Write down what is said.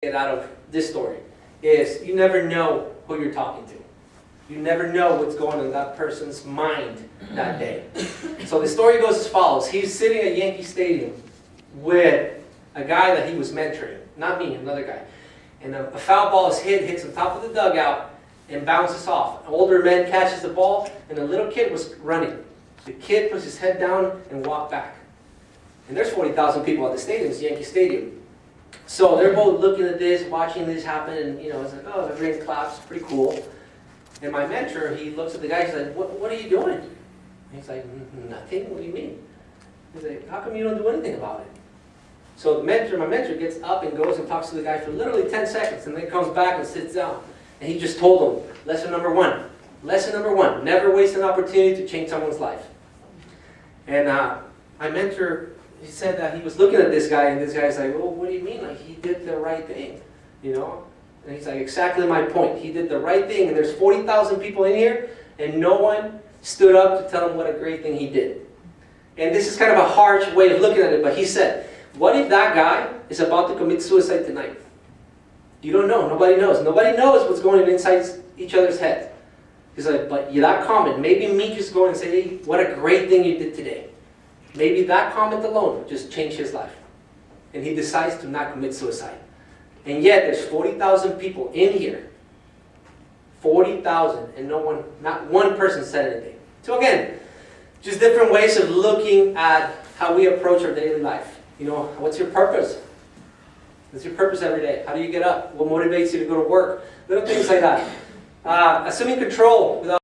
get out of this story is you never know who you're talking to. You never know what's going on in that person's mind that day. So the story goes as follows. He's sitting at Yankee Stadium with a guy that he was mentoring. Not me, another guy. And a foul ball is hits on top of the dugout and bounces off. An older man catches the ball and a little kid was running. The kid puts his head down and walked back. And there's 40,000 people at the stadium, it's Yankee Stadium. So they're both looking at this, watching this happen, and it's like, oh, everybody claps, pretty cool. And my mentor, he looks at the guy, he's like, what are you doing? And he's like, nothing, what do you mean? He's like, how come you don't do anything about it? So my mentor gets up and goes and talks to the guy for literally 10 seconds, and then comes back and sits down. And he just told him, lesson number one, never waste an opportunity to change someone's life. And my mentor, he said that he was looking at this guy, and this guy's like, well, what do you mean? Like, he did the right thing, And he's like, exactly my point. He did the right thing, and there's 40,000 people in here, and no one stood up to tell him what a great thing he did. And this is kind of a harsh way of looking at it, but he said, what if that guy is about to commit suicide tonight? You don't know. Nobody knows. Nobody knows what's going on inside each other's heads. He's like, but that comment, maybe me just going and say, hey, what a great thing you did today. Maybe that comment alone just changed his life. And he decides to not commit suicide. And yet there's 40,000 people in here. 40,000, and not one person said anything. So again, just different ways of looking at how we approach our daily life. What's your purpose? What's your purpose every day? How do you get up? What motivates you to go to work? Little things like that. Assuming control without